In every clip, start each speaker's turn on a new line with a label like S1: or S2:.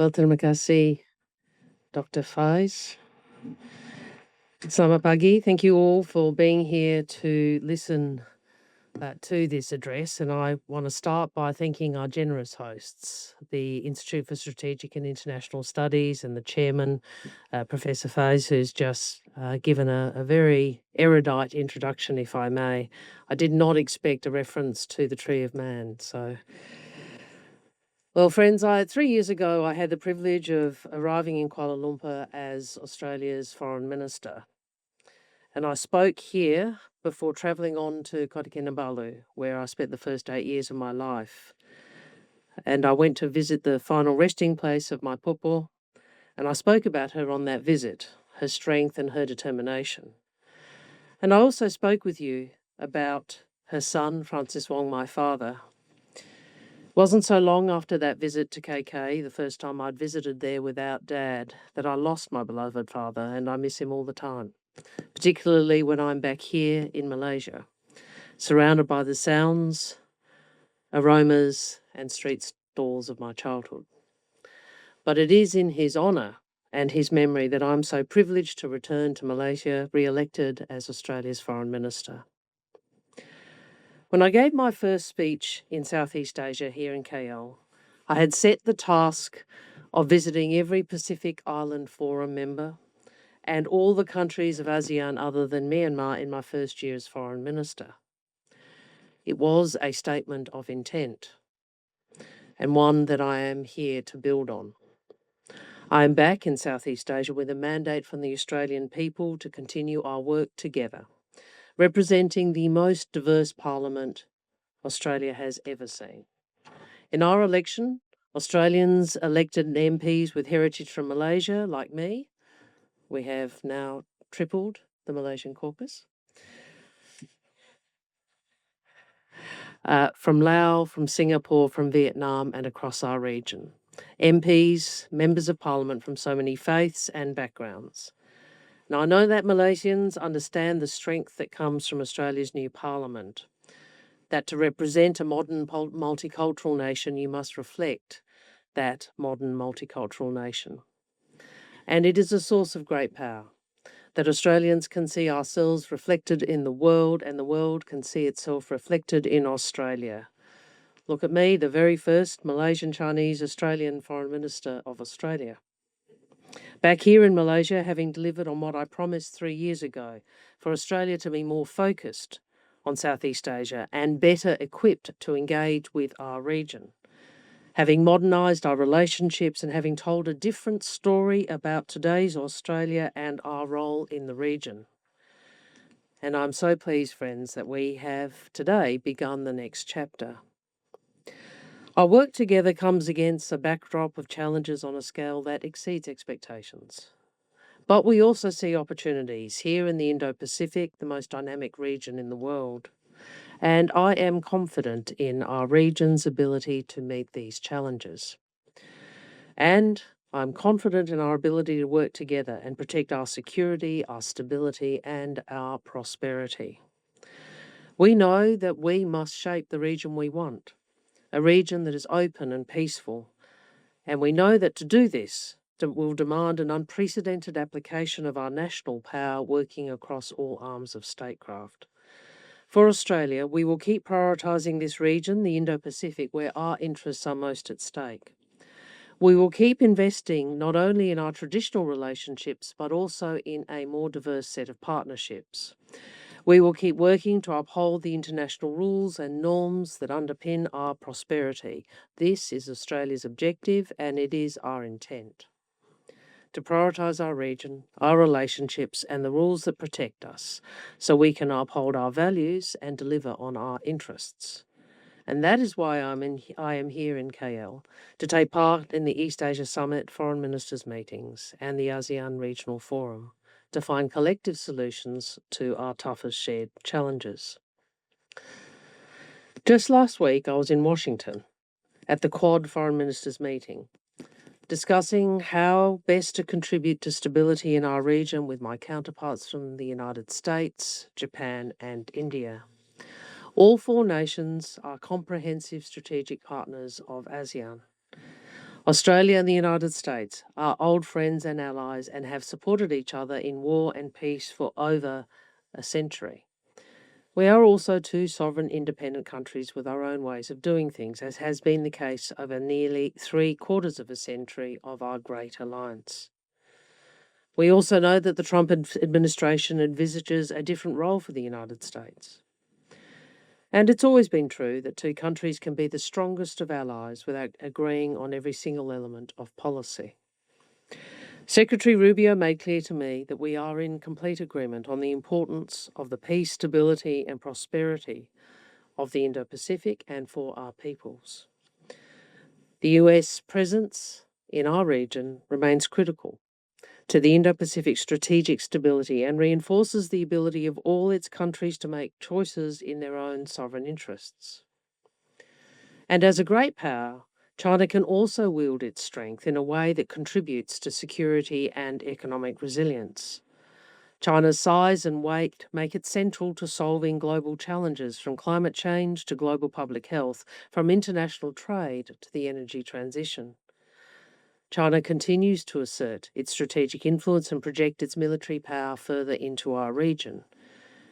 S1: Well, terima kasih, Dr. Faiz. Selamat pagi. Thank you all for being here to listen to this address. And I want to start by thanking our generous hosts, the Institute for Strategic and International Studies and the chairman, Professor Faiz, who's just given a very erudite introduction, if I may. I did not expect a reference to the Tree of Man. Well, friends, 3 years ago, I had the privilege of arriving in Kuala Lumpur as Australia's Foreign Minister. And I spoke here before travelling on to Kota Kinabalu, where I spent the first 8 years of my life. And I went to visit the final resting place of my pupo, and I spoke about her on that visit, her strength and her determination. And I also spoke with you about her son, Francis Wong, my father. It wasn't so long after that visit to KK, the first time I'd visited there without Dad, that I lost my beloved father, and I miss him all the time, particularly when I'm back here in Malaysia, surrounded by the sounds, aromas, and street stalls of my childhood. But it is in his honour and his memory that I'm so privileged to return to Malaysia, re-elected as Australia's Foreign Minister. When I gave my first speech in Southeast Asia here in KL, I had set the task of visiting every Pacific Island Forum member and all the countries of ASEAN other than Myanmar in my first year as Foreign Minister. It was a statement of intent, and one that I am here to build on. I am back in Southeast Asia with a mandate from the Australian people to continue our work together, representing the most diverse parliament Australia has ever seen. In our election, Australians elected MPs with heritage from Malaysia, like me. We have now tripled the Malaysian caucus. From Laos, from Singapore, from Vietnam, and across our region. MPs, members of parliament from so many faiths and backgrounds. Now, I know that Malaysians understand the strength that comes from Australia's new parliament, that to represent a modern multicultural nation, you must reflect that modern multicultural nation. And it is a source of great power, that Australians can see ourselves reflected in the world and the world can see itself reflected in Australia. Look at me, the very first Malaysian Chinese Australian Foreign Minister of Australia. Back here in Malaysia, having delivered on what I promised 3 years ago, for Australia to be more focused on Southeast Asia and better equipped to engage with our region. Having modernised our relationships and having told a different story about today's Australia and our role in the region. And I'm so pleased, friends, that we have today begun the next chapter. Our work together comes against a backdrop of challenges on a scale that exceeds expectations. But we also see opportunities here in the Indo-Pacific, the most dynamic region in the world. And I am confident in our region's ability to meet these challenges. And I'm confident in our ability to work together and protect our security, our stability, and our prosperity. We know that we must shape the region we want, a region that is open and peaceful. And we know that to do this will demand an unprecedented application of our national power working across all arms of statecraft. For Australia, we will keep prioritising this region, the Indo-Pacific, where our interests are most at stake. We will keep investing not only in our traditional relationships, but also in a more diverse set of partnerships. We will keep working to uphold the international rules and norms that underpin our prosperity. This is Australia's objective and it is our intent. To prioritise our region, our relationships and the rules that protect us so we can uphold our values and deliver on our interests. And that is why I am here in KL to take part in the East Asia Summit Foreign Ministers meetings and the ASEAN Regional Forum to find collective solutions to our toughest shared challenges. Just last week, I was in Washington at the Quad Foreign Ministers meeting, discussing how best to contribute to stability in our region with my counterparts from the United States, Japan, and India. All 4 nations are comprehensive strategic partners of ASEAN. Australia and the United States are old friends and allies and have supported each other in war and peace for over a century. We are also two sovereign independent countries with our own ways of doing things, as has been the case over nearly 3/4 of a century of our great alliance. We also know that the Trump administration envisages a different role for the United States. And it's always been true that two countries can be the strongest of allies without agreeing on every single element of policy. Secretary Rubio made clear to me that we are in complete agreement on the importance of the peace, stability, and prosperity of the Indo-Pacific and for our peoples. The US presence in our region remains critical to the Indo-Pacific strategic stability and reinforces the ability of all its countries to make choices in their own sovereign interests. And as a great power, China can also wield its strength in a way that contributes to security and economic resilience. China's size and weight make it central to solving global challenges, from climate change to global public health, from international trade to the energy transition. China continues to assert its strategic influence and project its military power further into our region.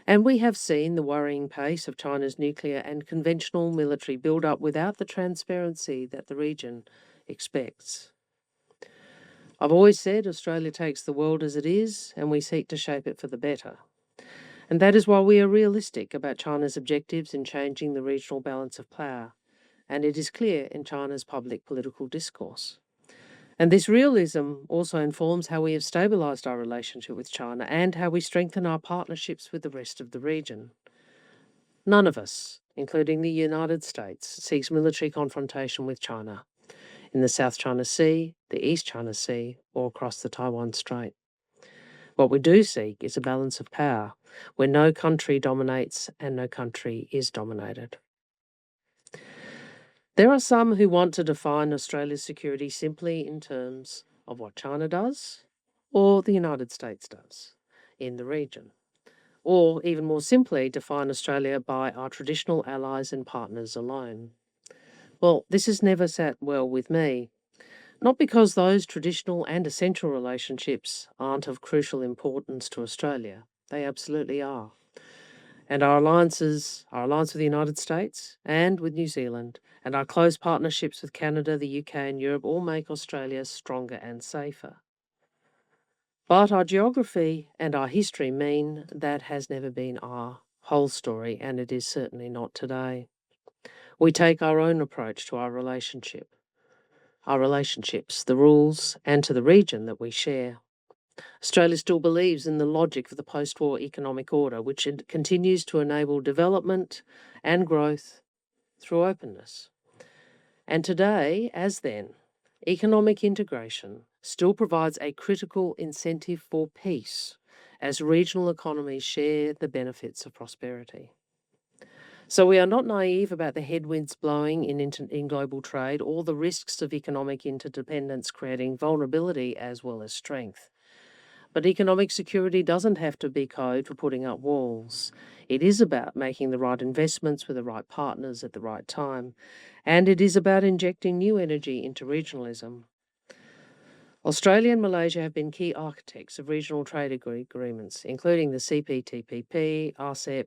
S1: And we have seen the worrying pace of China's nuclear and conventional military build-up without the transparency that the region expects. I've always said Australia takes the world as it is, and we seek to shape it for the better. And that is why we are realistic about China's objectives in changing the regional balance of power, and it is clear in China's public political discourse. And this realism also informs how we have stabilised our relationship with China and how we strengthen our partnerships with the rest of the region. None of us, including the United States, seeks military confrontation with China in the South China Sea, the East China Sea, or across the Taiwan Strait. What we do seek is a balance of power, where no country dominates and no country is dominated. There are some who want to define Australia's security simply in terms of what China does or the United States does in the region, or even more simply, define Australia by our traditional allies and partners alone. Well, this has never sat well with me, not because those traditional and essential relationships aren't of crucial importance to Australia. They absolutely are. And our alliance with the United States and with New Zealand, and our close partnerships with Canada, the UK, and Europe all make Australia stronger and safer. But our geography and our history mean that has never been our whole story, and it is certainly not today. We take our own approach to our relationships, the rules, and to the region that we share. Australia still believes in the logic of the post-war economic order, which continues to enable development and growth through openness. And today, as then, economic integration still provides a critical incentive for peace as regional economies share the benefits of prosperity. So we are not naive about the headwinds blowing in global trade or the risks of economic interdependence creating vulnerability as well as strength. But economic security doesn't have to be code for putting up walls. It is about making the right investments with the right partners at the right time, and it is about injecting new energy into regionalism. Australia and Malaysia have been key architects of regional trade agreements, including the CPTPP, RCEP,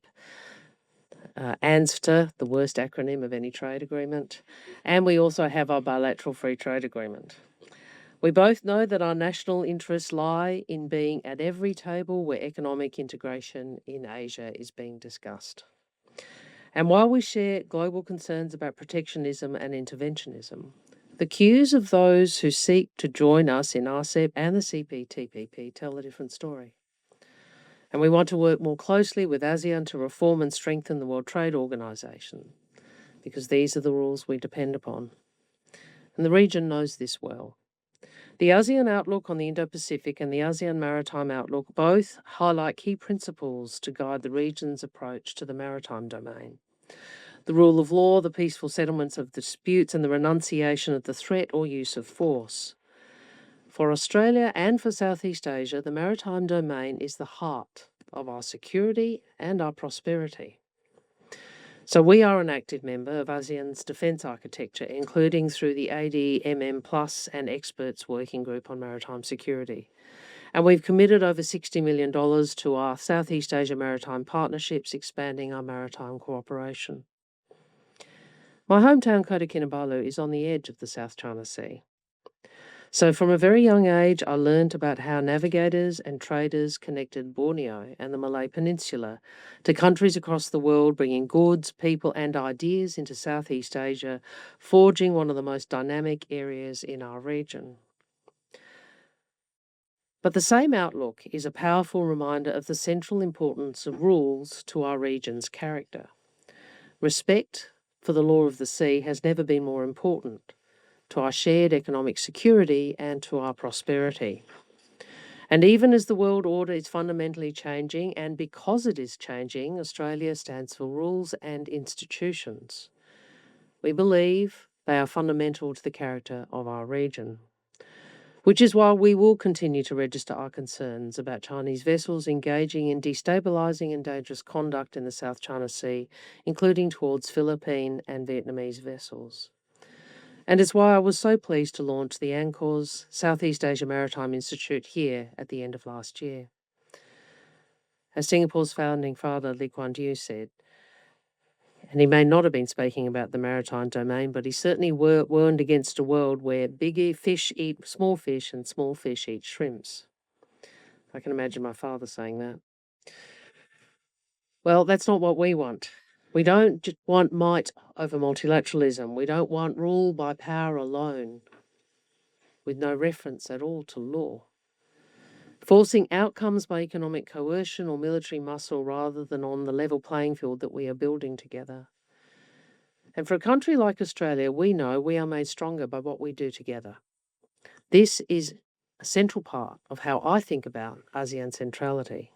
S1: ANZFTA, the worst acronym of any trade agreement, and we also have our bilateral free trade agreement. We both know that our national interests lie in being at every table where economic integration in Asia is being discussed. And while we share global concerns about protectionism and interventionism, the cues of those who seek to join us in RCEP and the CPTPP tell a different story. And we want to work more closely with ASEAN to reform and strengthen the World Trade Organization, because these are the rules we depend upon. And the region knows this well. The ASEAN Outlook on the Indo-Pacific and the ASEAN Maritime Outlook both highlight key principles to guide the region's approach to the maritime domain. The rule of law, the peaceful settlements of disputes, and the renunciation of the threat or use of force. For Australia and for Southeast Asia, the maritime domain is the heart of our security and our prosperity. So we are an active member of ASEAN's defence architecture, including through the ADMM Plus and Experts Working Group on Maritime Security. And we've committed over $60 million to our Southeast Asia maritime partnerships, expanding our maritime cooperation. My hometown, Kota Kinabalu, is on the edge of the South China Sea. So from a very young age, I learned about how navigators and traders connected Borneo and the Malay Peninsula to countries across the world, bringing goods, people and ideas into Southeast Asia, forging one of the most dynamic areas in our region. But the same outlook is a powerful reminder of the central importance of rules to our region's character. Respect for the law of the sea has never been more important to our shared economic security and to our prosperity. And even as the world order is fundamentally changing, and because it is changing, Australia stands for rules and institutions. We believe they are fundamental to the character of our region, which is why we will continue to register our concerns about Chinese vessels engaging in destabilising and dangerous conduct in the South China Sea, including towards Philippine and Vietnamese vessels. And it's why I was so pleased to launch the ANCOR's Southeast Asia Maritime Institute here at the end of last year. As Singapore's founding father Lee Kuan Yew said, and he may not have been speaking about the maritime domain, but he certainly warned against a world where big fish eat small fish and small fish eat shrimps. I can imagine my father saying that. Well, that's not what we want. We don't just want might over multilateralism. We don't want rule by power alone, with no reference at all to law. Forcing outcomes by economic coercion or military muscle rather than on the level playing field that we are building together. And for a country like Australia, we know we are made stronger by what we do together. This is a central part of how I think about ASEAN centrality.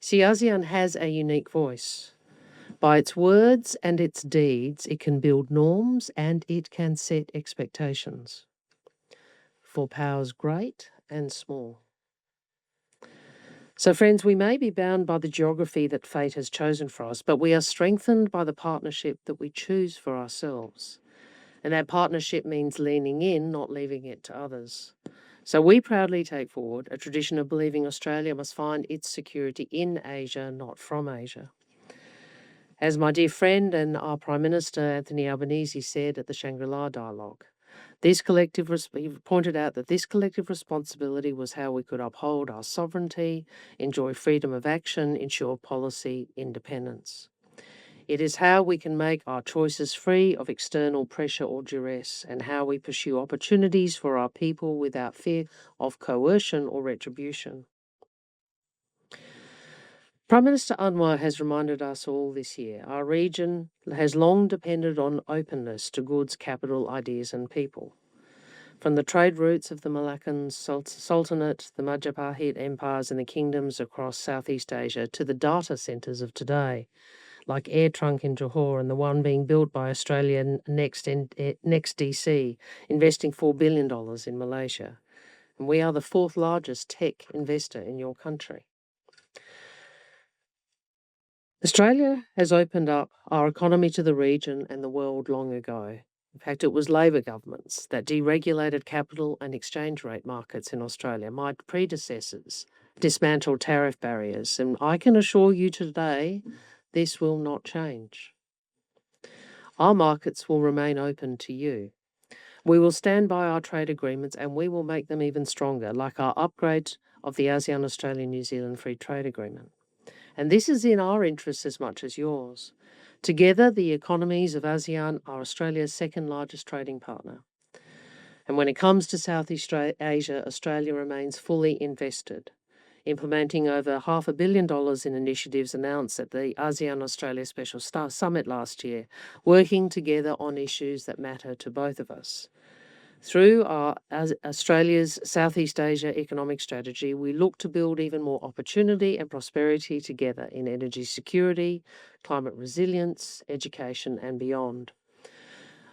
S1: See, ASEAN has a unique voice. By its words and its deeds, it can build norms and it can set expectations for powers great and small. So, friends, we may be bound by the geography that fate has chosen for us, but we are strengthened by the partnership that we choose for ourselves. And that partnership means leaning in, not leaving it to others. So we proudly take forward a tradition of believing Australia must find its security in Asia, not from Asia. As my dear friend and our Prime Minister, Anthony Albanese, said at the Shangri-La Dialogue, he pointed out that this collective responsibility was how we could uphold our sovereignty, enjoy freedom of action, ensure policy independence. It is how we can make our choices free of external pressure or duress, and how we pursue opportunities for our people without fear of coercion or retribution. Prime Minister Anwar has reminded us all this year, our region has long depended on openness to goods, capital, ideas and people. From the trade routes of the Malaccan Sultanate, the Majapahit empires and the kingdoms across Southeast Asia, to the data centres of today, like Air Trunk in Johor and the one being built by Australian NextDC, investing $4 billion in Malaysia. And we are the fourth largest tech investor in your country. Australia has opened up our economy to the region and the world long ago. In fact, it was Labor governments that deregulated capital and exchange rate markets in Australia. My predecessors dismantled tariff barriers, and I can assure you today this will not change. Our markets will remain open to you. We will stand by our trade agreements and we will make them even stronger, like our upgrade of the ASEAN Australia-New Zealand Free Trade Agreement. And this is in our interests as much as yours. Together, the economies of ASEAN are Australia's second largest trading partner. And when it comes to Southeast Asia, Australia remains fully invested, implementing over $500 million in initiatives announced at the ASEAN-Australia Special Summit last year, working together on issues that matter to both of us. Through Australia's Southeast Asia economic strategy, we look to build even more opportunity and prosperity together in energy security, climate resilience, education and beyond.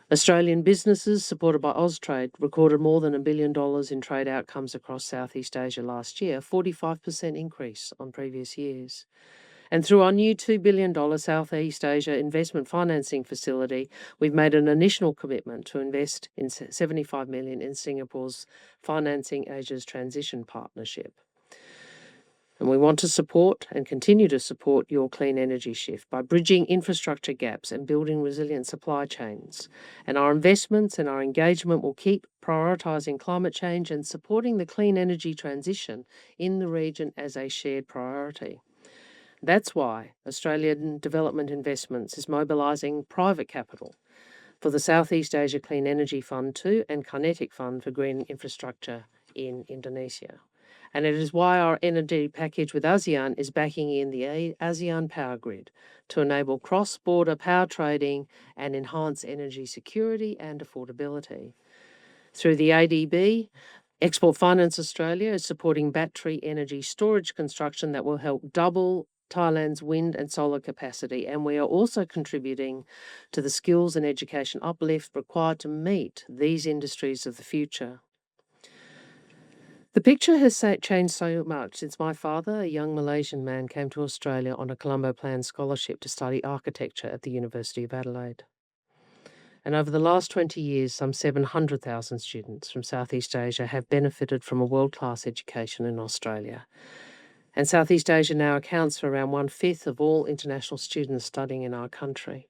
S1: Australian businesses, supported by Austrade, recorded more than $1 billion in trade outcomes across Southeast Asia last year, a 45% increase on previous years. And through our new $2 billion Southeast Asia investment financing facility, we've made an initial commitment to invest in $75 million in Singapore's Financing Asia's Transition Partnership. And we want to support and continue to support your clean energy shift by bridging infrastructure gaps and building resilient supply chains. And our investments and our engagement will keep prioritising climate change and supporting the clean energy transition in the region as a shared priority. That's why Australian Development Investments is mobilising private capital for the Southeast Asia Clean Energy Fund 2 and Kinetic Fund for Green Infrastructure in Indonesia. And it is why our energy package with ASEAN is backing in the ASEAN power grid to enable cross-border power trading and enhance energy security and affordability. Through the ADB, Export Finance Australia is supporting battery energy storage construction that will help double Thailand's wind and solar capacity, and we are also contributing to the skills and education uplift required to meet these industries of the future. The picture has changed so much since my father, a young Malaysian man, came to Australia on a Colombo Plan scholarship to study architecture at the University of Adelaide. And over the last 20 years, some 700,000 students from Southeast Asia have benefited from a world-class education in Australia. And Southeast Asia now accounts for around 1/5 of all international students studying in our country.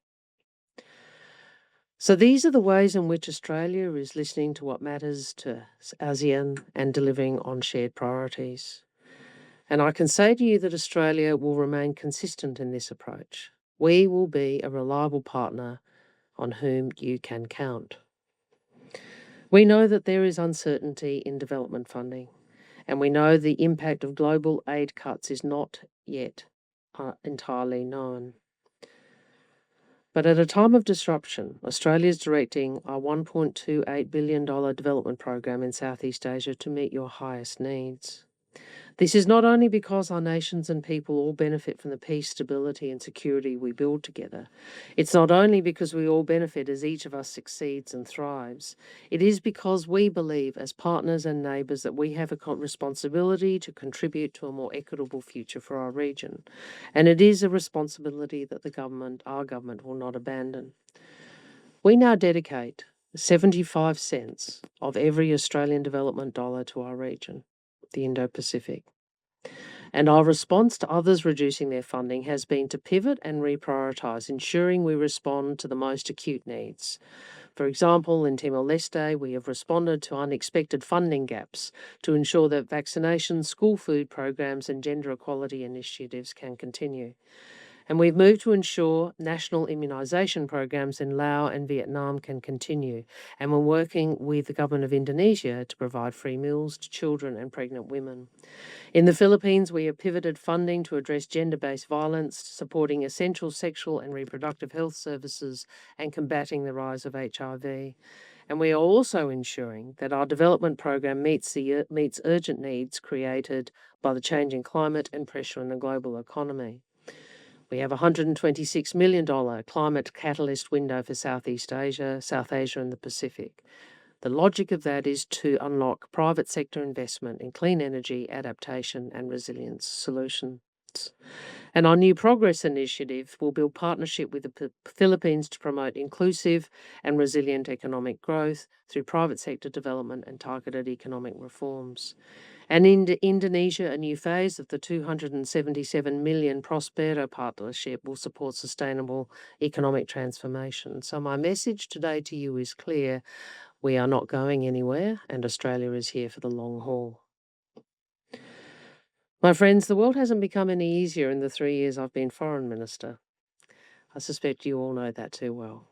S1: So these are the ways in which Australia is listening to what matters to ASEAN and delivering on shared priorities. And I can say to you that Australia will remain consistent in this approach. We will be a reliable partner on whom you can count. We know that there is uncertainty in development funding, and we know the impact of global aid cuts is not yet entirely known. But at a time of disruption, Australia is directing our $1.28 billion development program in Southeast Asia to meet your highest needs. This is not only because our nations and people all benefit from the peace, stability and security we build together. It's not only because we all benefit as each of us succeeds and thrives. It is because we believe as partners and neighbours that we have a responsibility to contribute to a more equitable future for our region. And it is a responsibility that our government will not abandon. We now dedicate 75 cents of every Australian development dollar to our region, the Indo-Pacific. And our response to others reducing their funding has been to pivot and reprioritise, ensuring we respond to the most acute needs. For example, in Timor-Leste, we have responded to unexpected funding gaps to ensure that vaccinations, school food programs and gender equality initiatives can continue. And we've moved to ensure national immunisation programs in Laos and Vietnam can continue. And we're working with the government of Indonesia to provide free meals to children and pregnant women. In the Philippines, we have pivoted funding to address gender-based violence, supporting essential sexual and reproductive health services and combating the rise of HIV. And we are also ensuring that our development program meets urgent needs created by the changing climate and pressure in the global economy. We have a $126 million climate catalyst window for Southeast Asia, South Asia and the Pacific. The logic of that is to unlock private sector investment in clean energy, adaptation and resilience solutions. And our New Progress initiative will build partnership with the Philippines to promote inclusive and resilient economic growth through private sector development and targeted economic reforms. And in Indonesia, a new phase of the $277 million Prospero partnership will support sustainable economic transformation. So my message today to you is clear. We are not going anywhere, and Australia is here for the long haul. My friends, the world hasn't become any easier in the 3 years I've been Foreign Minister. I suspect you all know that too well.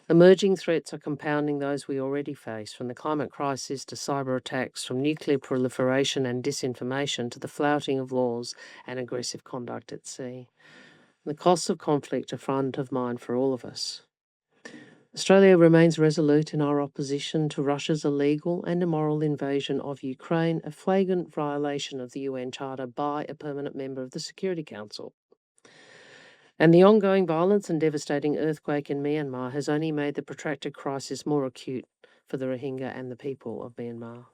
S1: Emerging threats are compounding those we already face, from the climate crisis to cyber attacks, from nuclear proliferation and disinformation to the flouting of laws and aggressive conduct at sea. The costs of conflict are front of mind for all of us. Australia remains resolute in our opposition to Russia's illegal and immoral invasion of Ukraine, a flagrant violation of the UN Charter by a permanent member of the Security Council. And the ongoing violence and devastating earthquake in Myanmar has only made the protracted crisis more acute for the Rohingya and the people of Myanmar.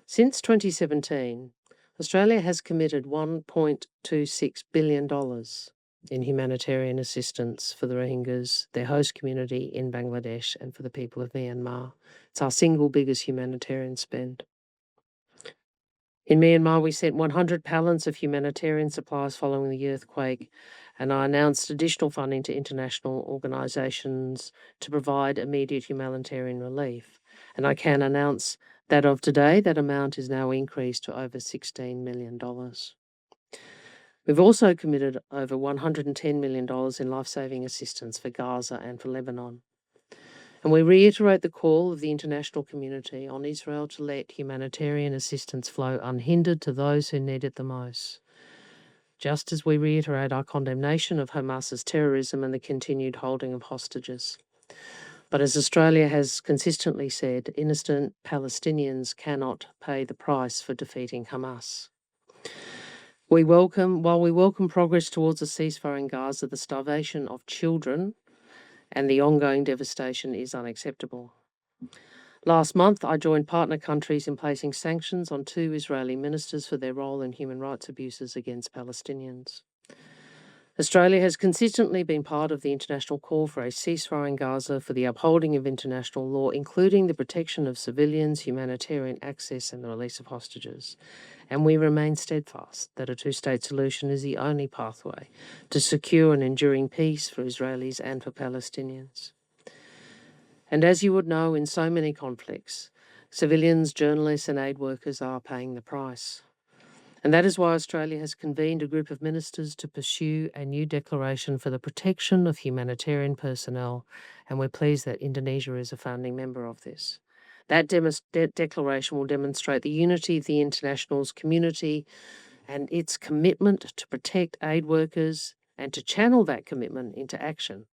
S1: Since 2017, Australia has committed $1.26 billion in humanitarian assistance for the Rohingyas, their host community in Bangladesh, and for the people of Myanmar. It's our single biggest humanitarian spend. In Myanmar, we sent 100 pallets of humanitarian supplies following the earthquake, and I announced additional funding to international organisations to provide immediate humanitarian relief. And I can announce that of today, that amount is now increased to over $16 million. We've also committed over $110 million in life-saving assistance for Gaza and for Lebanon. And we reiterate the call of the international community on Israel to let humanitarian assistance flow unhindered to those who need it the most, just as we reiterate our condemnation of Hamas's terrorism and the continued holding of hostages. But as Australia has consistently said, innocent Palestinians cannot pay the price for defeating Hamas. While we welcome progress towards a ceasefire in Gaza, the starvation of children and the ongoing devastation is unacceptable. Last month, I joined partner countries in placing sanctions on 2 Israeli ministers for their role in human rights abuses against Palestinians. Australia has consistently been part of the international call for a ceasefire in Gaza for the upholding of international law, including the protection of civilians, humanitarian access, and the release of hostages. And we remain steadfast that a 2-state solution is the only pathway to secure an enduring peace for Israelis and for Palestinians. And as you would know, in so many conflicts, civilians, journalists, and aid workers are paying the price. And that is why Australia has convened a group of ministers to pursue a new declaration for the protection of humanitarian personnel, and we're pleased that Indonesia is a founding member of this. That declaration will demonstrate the unity of the international community and its commitment to protect aid workers and to channel that commitment into action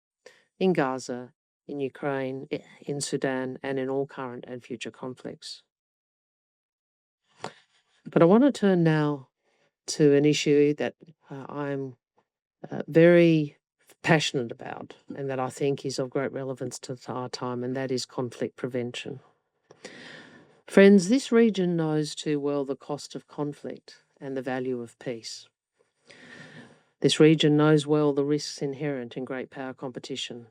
S1: in Gaza, in Ukraine, in Sudan, and in all current and future conflicts. But I want to turn now to an issue that I'm very passionate about and that I think is of great relevance to our time, and that is conflict prevention. Friends, this region knows too well the cost of conflict and the value of peace. This region knows well the risks inherent in great power competition.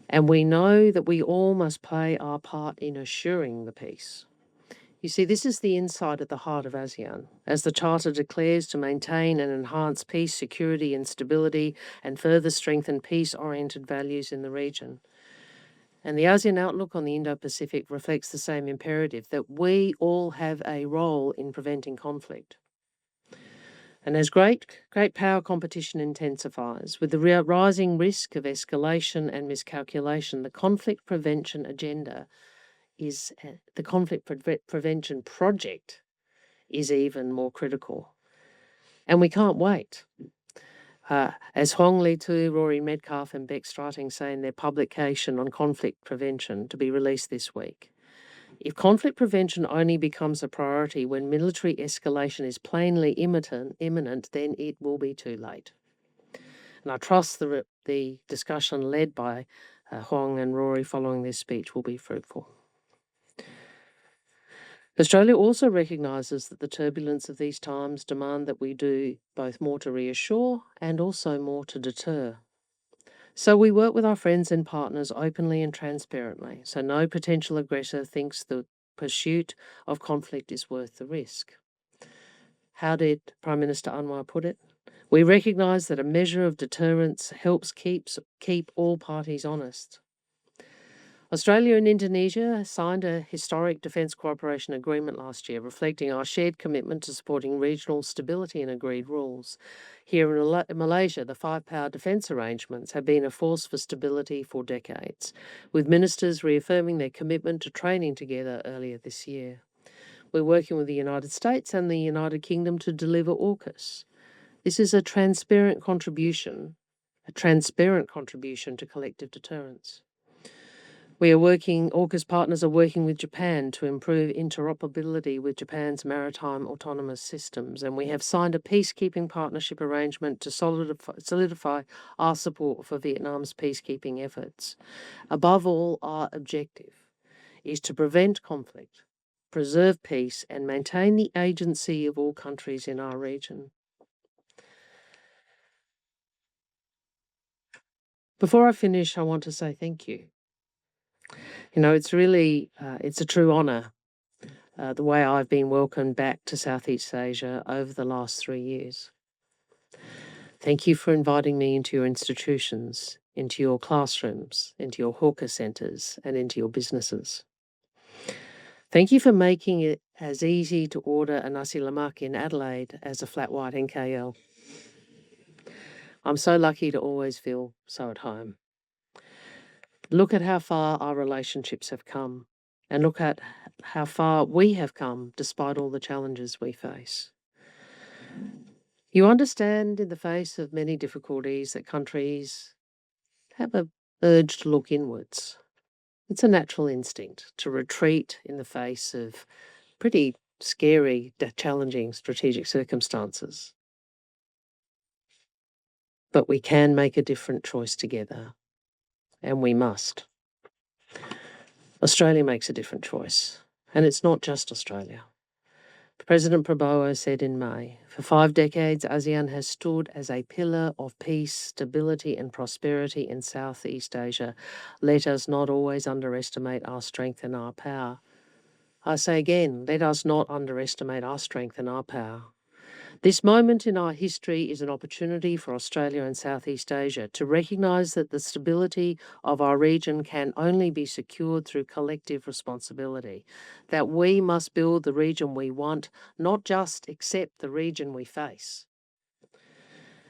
S1: And we know that we all must play our part in assuring the peace. You see, this is the insight at the heart of ASEAN, as the Charter declares to maintain and enhance peace, security and stability and further strengthen peace-oriented values in the region. And the ASEAN outlook on the Indo-Pacific reflects the same imperative, that we all have a role in preventing conflict. And as great power competition intensifies, with the rising risk of escalation and miscalculation, the conflict prevention agenda is the conflict prevention project is even more critical. And we can't wait. As Wong, Rory Medcalf and Beck Strating say in their publication on conflict prevention to be released this week, if conflict prevention only becomes a priority when military escalation is plainly imminent, then it will be too late. And I trust the discussion led by Wong and Rory following this speech will be fruitful. Australia also recognises that the turbulence of these times demand that we do both more to reassure and also more to deter. So we work with our friends and partners openly and transparently, so no potential aggressor thinks the pursuit of conflict is worth the risk. How did Prime Minister Anwar put it? We recognise that a measure of deterrence helps keep all parties honest. Australia and Indonesia signed a historic defence cooperation agreement last year, reflecting our shared commitment to supporting regional stability and agreed rules. Here in Malaysia, the 5-power defence arrangements have been a force for stability for decades, with ministers reaffirming their commitment to training together earlier this year. We're working with the United States and the United Kingdom to deliver AUKUS. This is a transparent contribution to collective deterrence. AUKUS partners are working with Japan to improve interoperability with Japan's maritime autonomous systems, and we have signed a peacekeeping partnership arrangement to solidify our support for Vietnam's peacekeeping efforts. Above all, our objective is to prevent conflict preserve peace, and maintain the agency of all countries in our region. Before I finish, I want to say thank you. It's really, it's a true honour, the way I've been welcomed back to Southeast Asia over the last 3 years. Thank you for inviting me into your institutions, into your classrooms, into your hawker centres, and into your businesses. Thank you for making it as easy to order a nasi lemak in Adelaide as a flat white in KL. I'm so lucky to always feel so at home. Look at how far our relationships have come, and look at how far we have come despite all the challenges we face. You understand in the face of many difficulties that countries have an urge to look inwards. It's a natural instinct to retreat in the face of pretty scary, challenging strategic circumstances. But we can make a different choice together, and we must. Australia makes a different choice, and it's not just Australia. President Prabowo said in May, for 5 decades, ASEAN has stood as a pillar of peace, stability and prosperity in Southeast Asia. Let us not always underestimate our strength and our power. I say again, let us not underestimate our strength and our power. This moment in our history is an opportunity for Australia and Southeast Asia to recognise that the stability of our region can only be secured through collective responsibility, that we must build the region we want, not just accept the region we face.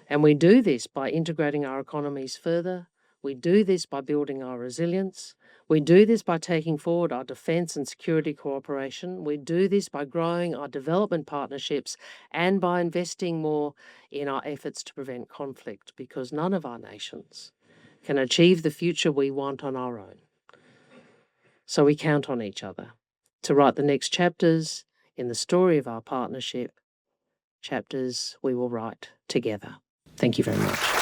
S1: And we do this by integrating our economies further. We do this by building our resilience. We do this by taking forward our defence and security cooperation. We do this by growing our development partnerships and by investing more in our efforts to prevent conflict, because none of our nations can achieve the future we want on our own. So we count on each other to write the next chapters in the story of our partnership, chapters we will write together. Thank you very much.